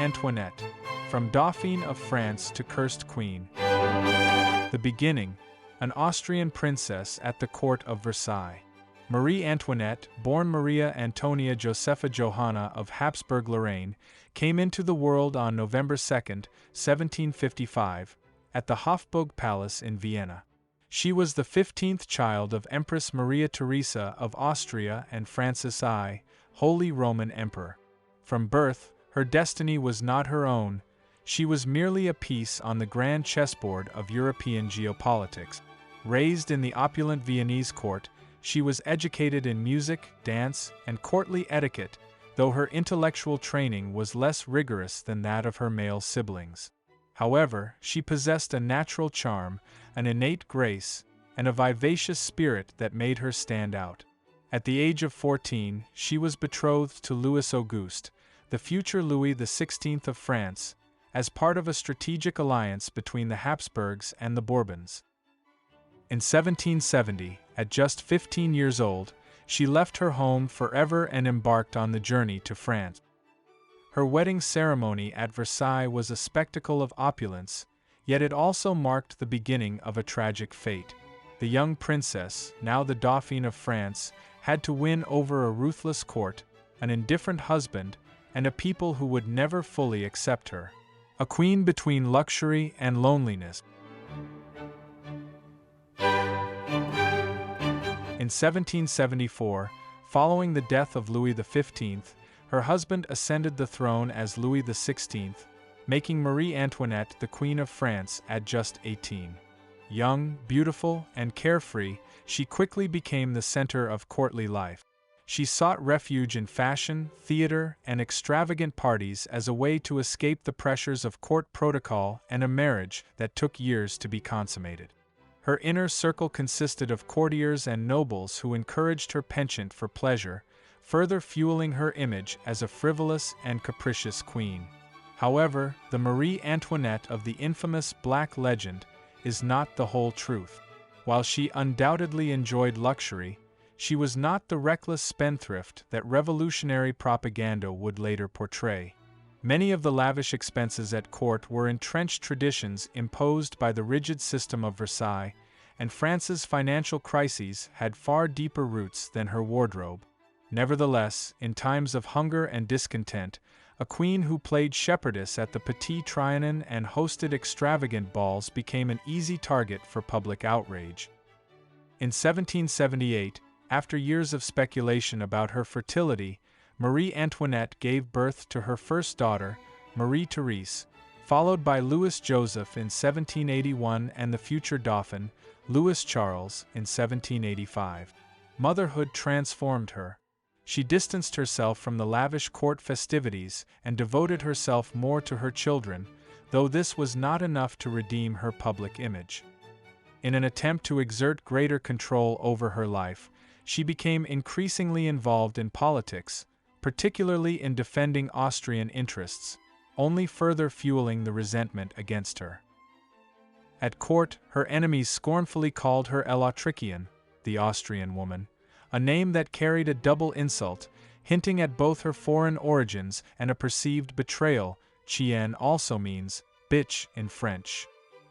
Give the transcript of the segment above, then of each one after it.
Antoinette, from Dauphine of France to Cursed Queen. The beginning, an Austrian princess at the court of Versailles. Marie Antoinette, born Maria Antonia Josepha Johanna of Habsburg-Lorraine, came into the world on November 2, 1755, at the Hofburg Palace in Vienna. She was the 15th child of Empress Maria Theresa of Austria and Francis I, Holy Roman Emperor. From birth, her destiny was not her own. She was merely a piece on the grand chessboard of European geopolitics. Raised in the opulent Viennese court, she was educated in music, dance, and courtly etiquette, though her intellectual training was less rigorous than that of her male siblings. However, she possessed a natural charm, an innate grace, and a vivacious spirit that made her stand out. At the age of 14, she was betrothed to Louis Auguste, the future Louis XVI of France, as part of a strategic alliance between the Habsburgs and the Bourbons. In 1770, at just 15 years old, she left her home forever and embarked on the journey to France. Her wedding ceremony at Versailles was a spectacle of opulence, yet it also marked the beginning of a tragic fate. The young princess, now the Dauphine of France, had to win over a ruthless court, an indifferent husband, and a people who would never fully accept her. A queen between luxury and loneliness. In 1774, following the death of Louis XV, her husband ascended the throne as Louis XVI, making Marie Antoinette the Queen of France at just 18. Young, beautiful, and carefree, she quickly became the center of courtly life. She sought refuge in fashion, theater, and extravagant parties as a way to escape the pressures of court protocol and a marriage that took years to be consummated. Her inner circle consisted of courtiers and nobles who encouraged her penchant for pleasure, further fueling her image as a frivolous and capricious queen. However, the Marie Antoinette of the infamous Black Legend is not the whole truth. While she undoubtedly enjoyed luxury, she was not the reckless spendthrift that revolutionary propaganda would later portray. Many of the lavish expenses at court were entrenched traditions imposed by the rigid system of Versailles, and France's financial crises had far deeper roots than her wardrobe. Nevertheless, in times of hunger and discontent, a queen who played shepherdess at the Petit Trianon and hosted extravagant balls became an easy target for public outrage. In 1778, after years of speculation about her fertility, Marie Antoinette gave birth to her first daughter, Marie Therese, followed by Louis Joseph in 1781 and the future Dauphin, Louis Charles, in 1785. Motherhood transformed her. She distanced herself from the lavish court festivities and devoted herself more to her children, though this was not enough to redeem her public image. In an attempt to exert greater control over her life, she became increasingly involved in politics, particularly in defending Austrian interests, only further fueling the resentment against her. At court, her enemies scornfully called her l'Autrichienne, the Austrian woman, a name that carried a double insult, hinting at both her foreign origins and a perceived betrayal. Chienne also means bitch in French.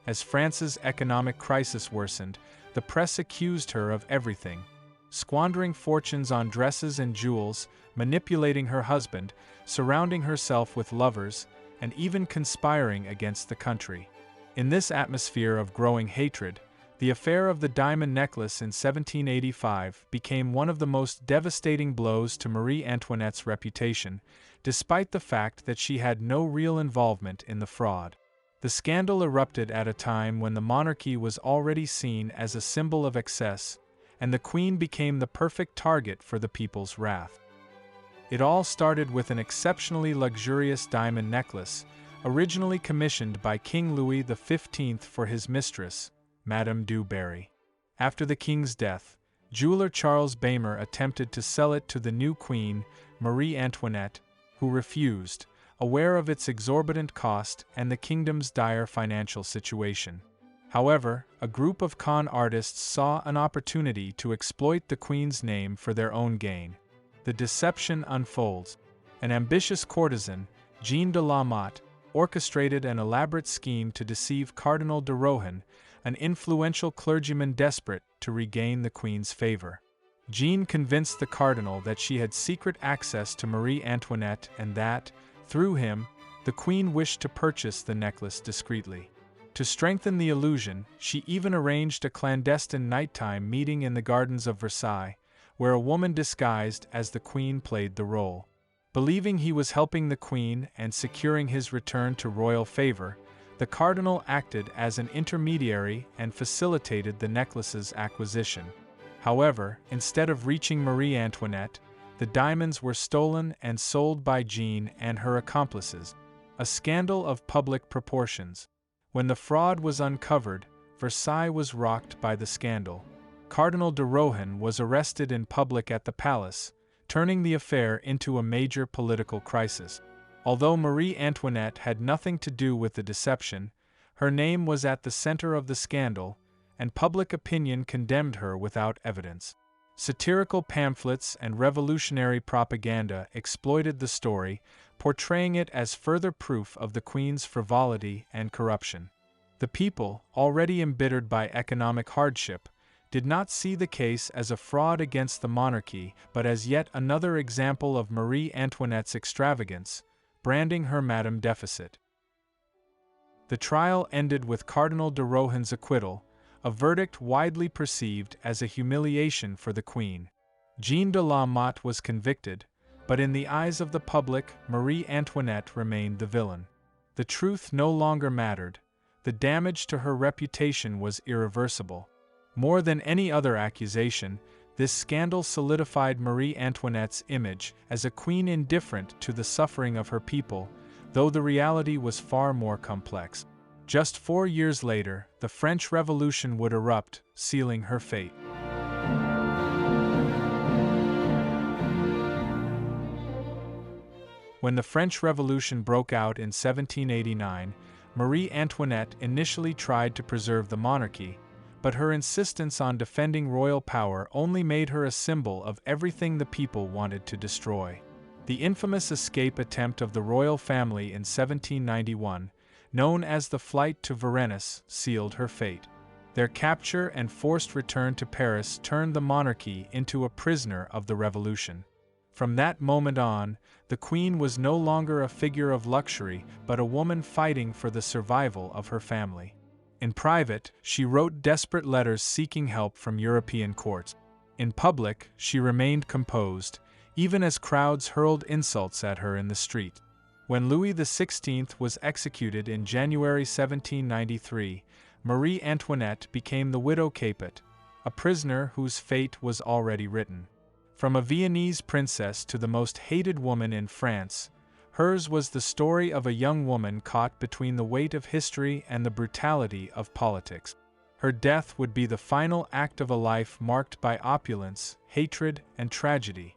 As France's economic crisis worsened, the press accused her of everything: squandering fortunes on dresses and jewels, manipulating her husband, surrounding herself with lovers, and even conspiring against the country. In this atmosphere of growing hatred, the affair of the diamond necklace in 1785 became one of the most devastating blows to Marie Antoinette's reputation, despite the fact that she had no real involvement in the fraud. The scandal erupted at a time when the monarchy was already seen as a symbol of excess, and the Queen became the perfect target for the people's wrath. It all started with an exceptionally luxurious diamond necklace, originally commissioned by King Louis XV for his mistress, Madame du Barry. After the king's death, jeweler Charles Baymer attempted to sell it to the new queen, Marie Antoinette, who refused, aware of its exorbitant cost and the kingdom's dire financial situation. However, a group of con artists saw an opportunity to exploit the queen's name for their own gain. The deception unfolds. An ambitious courtesan, Jean de la Motte orchestrated an elaborate scheme to deceive Cardinal de Rohan, an influential clergyman desperate to regain the Queen's favor. Jean convinced the Cardinal that she had secret access to Marie Antoinette and that, through him, the Queen wished to purchase the necklace discreetly. To strengthen the illusion, she even arranged a clandestine nighttime meeting in the gardens of Versailles, where a woman disguised as the Queen played the role. Believing he was helping the Queen and securing his return to royal favor, the Cardinal acted as an intermediary and facilitated the necklace's acquisition. However, instead of reaching Marie Antoinette, the diamonds were stolen and sold by Jean and her accomplices, a scandal of public proportions. When the fraud was uncovered, Versailles was rocked by the scandal. Cardinal de Rohan was arrested in public at the palace, turning the affair into a major political crisis. Although Marie Antoinette had nothing to do with the deception, her name was at the center of the scandal, and public opinion condemned her without evidence. Satirical pamphlets and revolutionary propaganda exploited the story, portraying it as further proof of the Queen's frivolity and corruption. The people, already embittered by economic hardship, did not see the case as a fraud against the monarchy but as yet another example of Marie Antoinette's extravagance, branding her Madame Deficit. The trial ended with Cardinal de Rohan's acquittal, a verdict widely perceived as a humiliation for the Queen. Jean de la Motte was convicted, but in the eyes of the public, Marie Antoinette remained the villain. The truth no longer mattered. The damage to her reputation was irreversible. More than any other accusation, this scandal solidified Marie Antoinette's image as a queen indifferent to the suffering of her people, though the reality was far more complex. Just 4 years later, the French Revolution would erupt, sealing her fate. When the French Revolution broke out in 1789, Marie Antoinette initially tried to preserve the monarchy, but her insistence on defending royal power only made her a symbol of everything the people wanted to destroy. The infamous escape attempt of the royal family in 1791, known as the Flight to Varennes, sealed her fate. Their capture and forced return to Paris turned the monarchy into a prisoner of the revolution. From that moment on, the Queen was no longer a figure of luxury but a woman fighting for the survival of her family. In private, she wrote desperate letters seeking help from European courts. In public, she remained composed, even as crowds hurled insults at her in the street. When Louis XVI was executed in January 1793, Marie Antoinette became the widow Capet, a prisoner whose fate was already written. From a Viennese princess to the most hated woman in France, hers was the story of a young woman caught between the weight of history and the brutality of politics. Her death would be the final act of a life marked by opulence, hatred, and tragedy.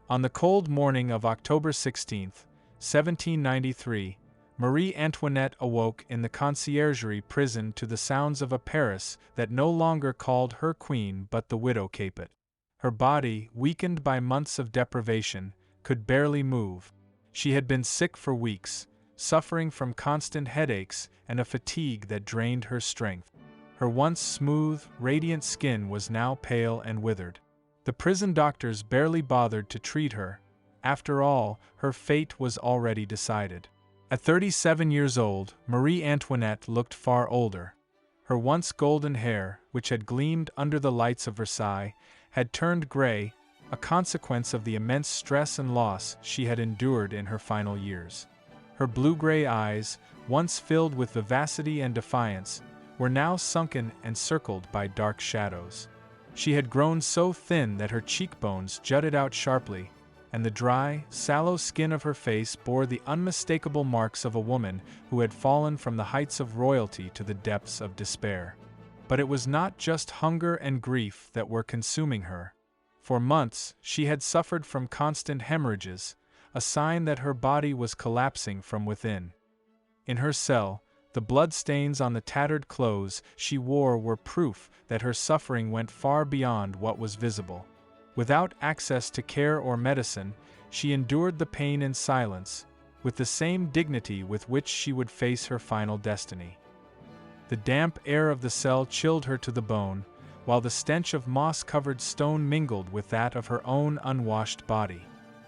On the cold morning of October 16, 1793, Marie Antoinette awoke in the Conciergerie prison to the sounds of a Paris that no longer called her queen but the widow Capet. Her body, weakened by months of deprivation, could barely move. She had been sick for weeks, suffering from constant headaches and a fatigue that drained her strength. Her once smooth, radiant skin was now pale and withered. The prison doctors barely bothered to treat her. After all, her fate was already decided. At 37 years old, Marie Antoinette looked far older. Her once golden hair, which had gleamed under the lights of Versailles, had turned gray, a consequence of the immense stress and loss she had endured in her final years. Her blue-gray eyes, once filled with vivacity and defiance, were now sunken and circled by dark shadows. She had grown so thin that her cheekbones jutted out sharply, and the dry, sallow skin of her face bore the unmistakable marks of a woman who had fallen from the heights of royalty to the depths of despair. But it was not just hunger and grief that were consuming her. For months, she had suffered from constant hemorrhages, a sign that her body was collapsing from within. In her cell, the bloodstains on the tattered clothes she wore were proof that her suffering went far beyond what was visible. Without access to care or medicine, she endured the pain in silence, with the same dignity with which she would face her final destiny. The damp air of the cell chilled her to the bone, while the stench of moss-covered stone mingled with that of her own unwashed body.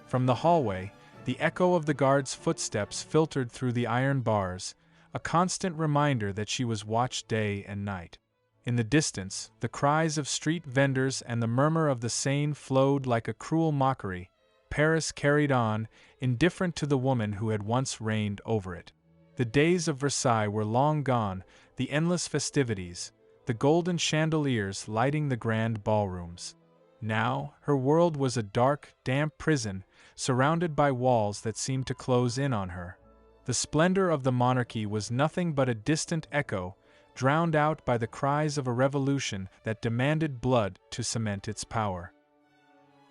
From the hallway, the echo of the guard's footsteps filtered through the iron bars, a constant reminder that she was watched day and night. In the distance, the cries of street vendors and the murmur of the Seine flowed like a cruel mockery. Paris carried on, indifferent to the woman who had once reigned over it. The days of Versailles were long gone, the endless festivities, the golden chandeliers lighting the grand ballrooms. Now, her world was a dark, damp prison, surrounded by walls that seemed to close in on her. The splendor of the monarchy was nothing but a distant echo, drowned out by the cries of a revolution that demanded blood to cement its power.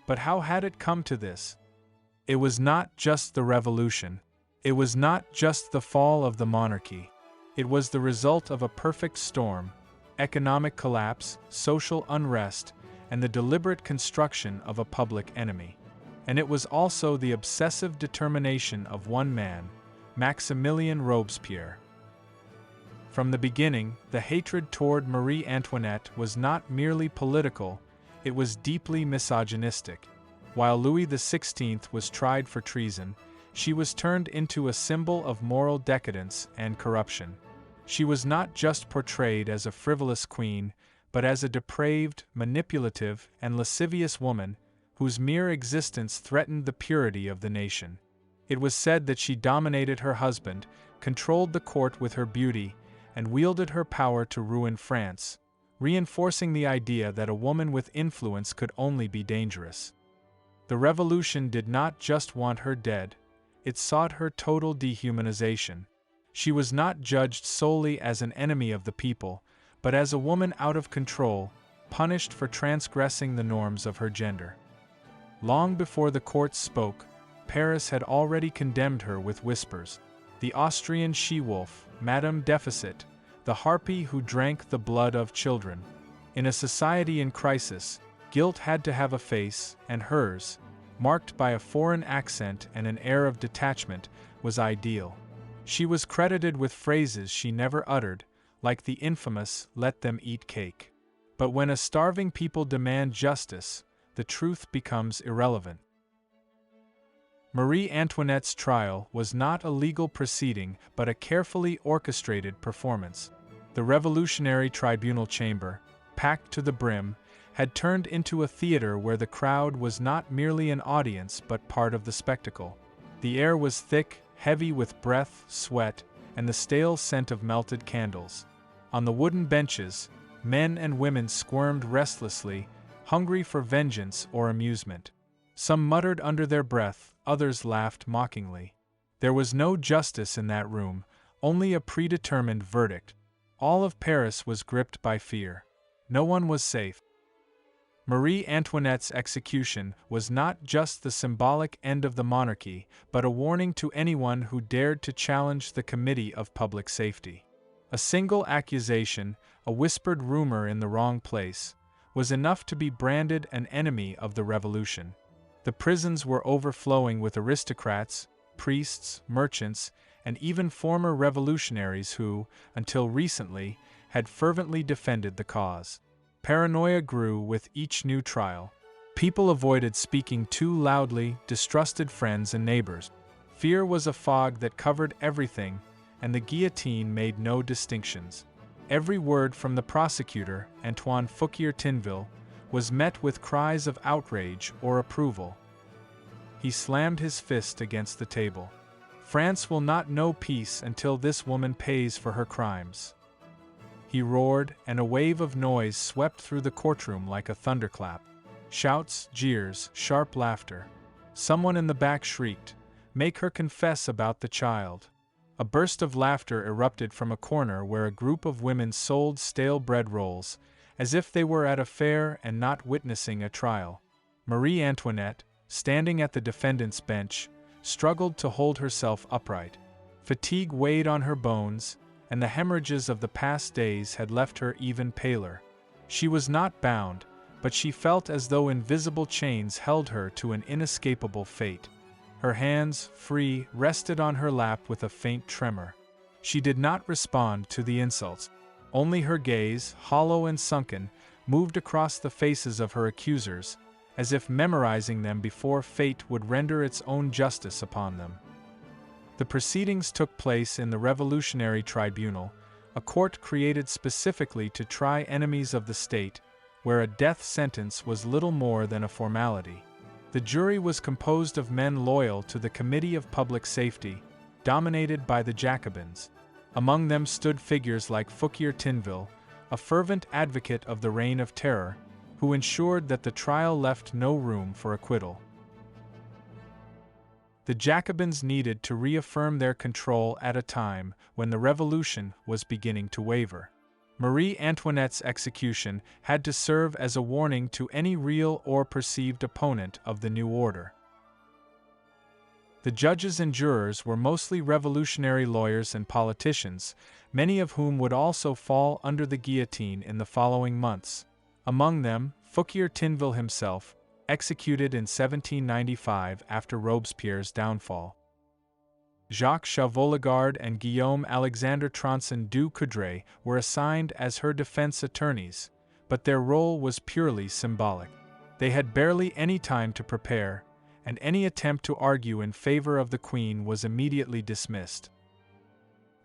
But how had it come to this? It was not just the revolution. It was not just the fall of the monarchy. It was the result of a perfect storm: economic collapse, social unrest, and the deliberate construction of a public enemy. And it was also the obsessive determination of one man, Maximilien Robespierre. From the beginning, the hatred toward Marie Antoinette was not merely political, it was deeply misogynistic. While Louis XVI was tried for treason, she was turned into a symbol of moral decadence and corruption. She was not just portrayed as a frivolous queen, but as a depraved, manipulative, and lascivious woman whose mere existence threatened the purity of the nation. It was said that she dominated her husband, controlled the court with her beauty, and wielded her power to ruin France, reinforcing the idea that a woman with influence could only be dangerous. The revolution did not just want her dead, it sought her total dehumanization. She was not judged solely as an enemy of the people, but as a woman out of control, punished for transgressing the norms of her gender. Long before the courts spoke, Paris had already condemned her with whispers. The Austrian she-wolf, Madame Deficit, the harpy who drank the blood of children. In a society in crisis, guilt had to have a face, and hers, marked by a foreign accent and an air of detachment, was ideal. She was credited with phrases she never uttered, like the infamous "let them eat cake." But when a starving people demand justice, the truth becomes irrelevant. Marie Antoinette's trial was not a legal proceeding but a carefully orchestrated performance. The revolutionary tribunal chamber, packed to the brim, had turned into a theater where the crowd was not merely an audience but part of the spectacle. The air was thick, heavy with breath, sweat, and the stale scent of melted candles. On the wooden benches, men and women squirmed restlessly, hungry for vengeance or amusement. Some muttered under their breath, others laughed mockingly. There was no justice in that room, only a predetermined verdict. All of Paris was gripped by fear. No one was safe. Marie Antoinette's execution was not just the symbolic end of the monarchy, but a warning to anyone who dared to challenge the Committee of Public Safety. A single accusation, a whispered rumor in the wrong place, was enough to be branded an enemy of the revolution. The prisons were overflowing with aristocrats, priests, merchants, and even former revolutionaries who, until recently, had fervently defended the cause. Paranoia grew with each new trial. People avoided speaking too loudly, distrusted friends and neighbors. Fear was a fog that covered everything, and the guillotine made no distinctions. Every word from the prosecutor, Antoine Fouquier-Tinville, was met with cries of outrage or approval. He slammed his fist against the table. France will not know peace until this woman pays for her crimes. He roared, and a wave of noise swept through the courtroom like a thunderclap. Shouts, jeers, sharp laughter. Someone in the back shrieked, "Make her confess about the child." A burst of laughter erupted from a corner where a group of women sold stale bread rolls, as if they were at a fair and not witnessing a trial. Marie Antoinette, standing at the defendant's bench, struggled to hold herself upright. Fatigue weighed on her bones, and the hemorrhages of the past days had left her even paler. She was not bound, but she felt as though invisible chains held her to an inescapable fate. Her hands, free, rested on her lap with a faint tremor. She did not respond to the insults. Only her gaze, hollow and sunken, moved across the faces of her accusers, as if memorizing them before fate would render its own justice upon them. The proceedings took place in the Revolutionary Tribunal, a court created specifically to try enemies of the state, where a death sentence was little more than a formality. The jury was composed of men loyal to the Committee of Public Safety, dominated by the Jacobins. Among them stood figures like Fouquier Tinville, a fervent advocate of the Reign of Terror, who ensured that the trial left no room for acquittal. The Jacobins needed to reaffirm their control at a time when the revolution was beginning to waver. Marie Antoinette's execution had to serve as a warning to any real or perceived opponent of the new order. The judges and jurors were mostly revolutionary lawyers and politicians, many of whom would also fall under the guillotine in the following months. Among them, Fouquier Tinville himself, executed in 1795 after Robespierre's downfall. Jacques Chauveau-Lagarde and Guillaume Alexandre Tronçon du Coudray were assigned as her defense attorneys, but their role was purely symbolic. They had barely any time to prepare, and any attempt to argue in favor of the Queen was immediately dismissed.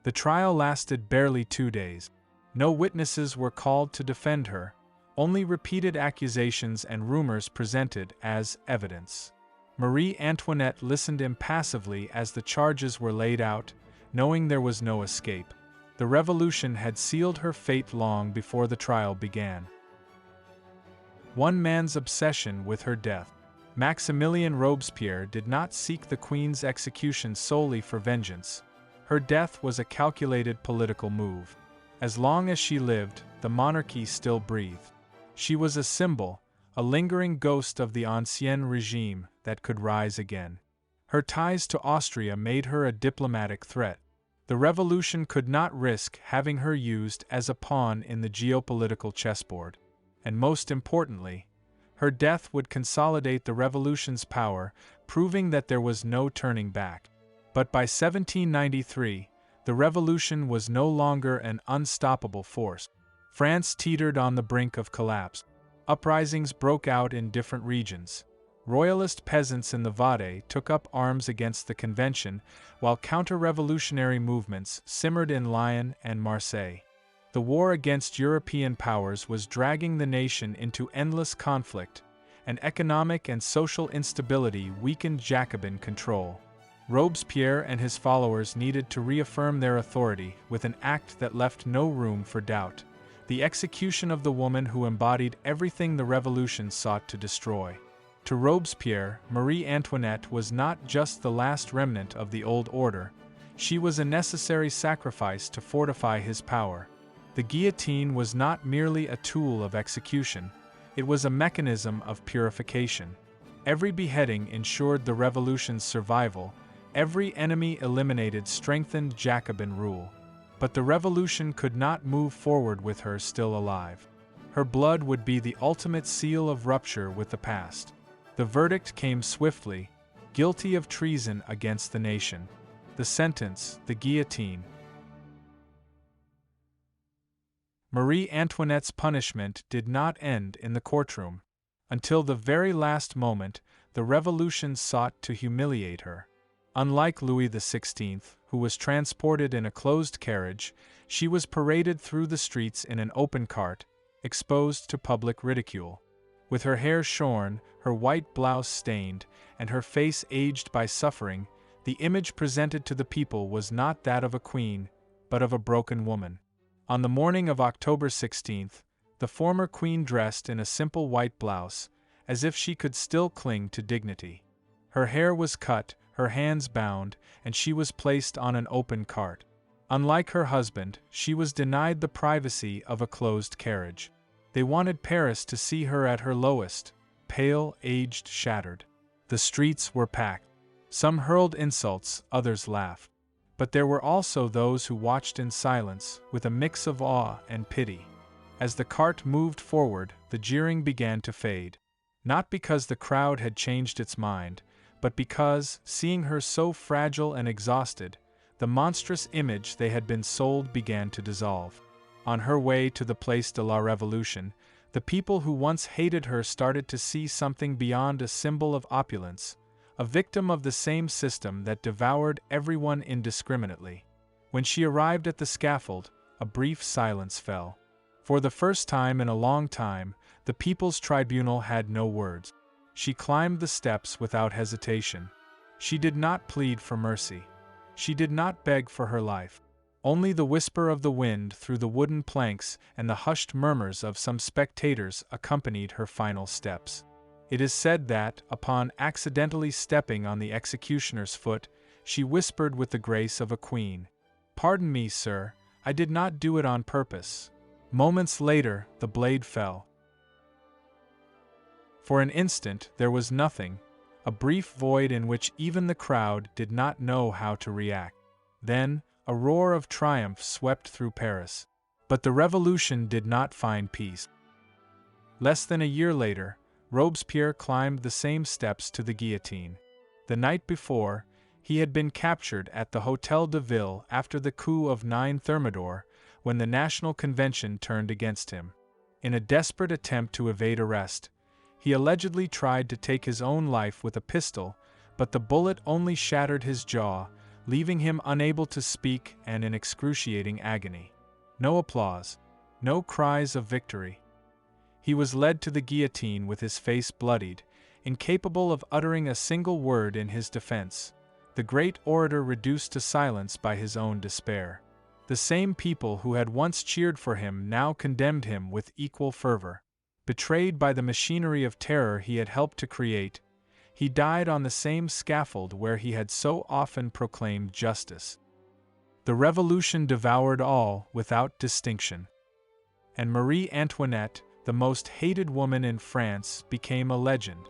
The trial lasted barely 2 days. No witnesses were called to defend her, only repeated accusations and rumors presented as evidence. Marie Antoinette listened impassively as the charges were laid out, knowing there was no escape. The revolution had sealed her fate long before the trial began. One man's obsession with her death. Maximilien Robespierre did not seek the Queen's execution solely for vengeance. Her death was a calculated political move. As long as she lived, the monarchy still breathed. She was a symbol, a lingering ghost of the ancien regime that could rise again. Her ties to Austria made her a diplomatic threat. The revolution could not risk having her used as a pawn in the geopolitical chessboard. And most importantly, her death would consolidate the revolution's power, proving that there was no turning back. But by 1793, the revolution was no longer an unstoppable force. France teetered on the brink of collapse. Uprisings broke out in different regions. Royalist peasants in the Valais took up arms against the Convention, while counter-revolutionary movements simmered in Lyon and Marseille. The war against European powers was dragging the nation into endless conflict, and economic and social instability weakened Jacobin control. Robespierre and his followers needed to reaffirm their authority with an act that left no room for doubt: the execution of the woman who embodied everything the revolution sought to destroy. To Robespierre, Marie Antoinette was not just the last remnant of the old order, she was a necessary sacrifice to fortify his power. The guillotine was not merely a tool of execution, it was a mechanism of purification. Every beheading ensured the revolution's survival, every enemy eliminated strengthened Jacobin rule. But the revolution could not move forward with her still alive. Her blood would be the ultimate seal of rupture with the past. The verdict came swiftly: guilty of treason against the nation. The sentence, the guillotine. Marie Antoinette's punishment did not end in the courtroom. Until the very last moment, the revolution sought to humiliate her. Unlike Louis XVI, who was transported in a closed carriage, she was paraded through the streets in an open cart, exposed to public ridicule. With her hair shorn, her white blouse stained, and her face aged by suffering, the image presented to the people was not that of a queen, but of a broken woman. On the morning of October 16th, the former queen dressed in a simple white blouse, as if she could still cling to dignity. Her hair was cut, her hands bound, and she was placed on an open cart. Unlike her husband, she was denied the privacy of a closed carriage. They wanted Paris to see her at her lowest, pale, aged, shattered. The streets were packed. Some hurled insults, others laughed. But there were also those who watched in silence, with a mix of awe and pity. As the cart moved forward, the jeering began to fade. Not because the crowd had changed its mind, but because, seeing her so fragile and exhausted, the monstrous image they had been sold began to dissolve. On her way to the Place de la Révolution, the people who once hated her started to see something beyond a symbol of opulence, a victim of the same system that devoured everyone indiscriminately. When she arrived at the scaffold, a brief silence fell. For the first time in a long time, the People's Tribunal had no words. She climbed the steps without hesitation. She did not plead for mercy. She did not beg for her life. Only the whisper of the wind through the wooden planks and the hushed murmurs of some spectators accompanied her final steps. It is said that, upon accidentally stepping on the executioner's foot, she whispered with the grace of a queen, "Pardon me, sir, I did not do it on purpose." Moments later, the blade fell. For an instant, there was nothing, a brief void in which even the crowd did not know how to react. Then, a roar of triumph swept through Paris. But the revolution did not find peace. Less than a year later, Robespierre climbed the same steps to the guillotine. The night before, he had been captured at the Hôtel de Ville after the coup of 9 Thermidor, when the National Convention turned against him. In a desperate attempt to evade arrest, he allegedly tried to take his own life with a pistol, but the bullet only shattered his jaw, leaving him unable to speak and in excruciating agony. No applause, no cries of victory. He was led to the guillotine with his face bloodied, incapable of uttering a single word in his defense, the great orator reduced to silence by his own despair. The same people who had once cheered for him now condemned him with equal fervor. Betrayed by the machinery of terror he had helped to create, he died on the same scaffold where he had so often proclaimed justice. The revolution devoured all without distinction. And Marie Antoinette, the most hated woman in France, became a legend.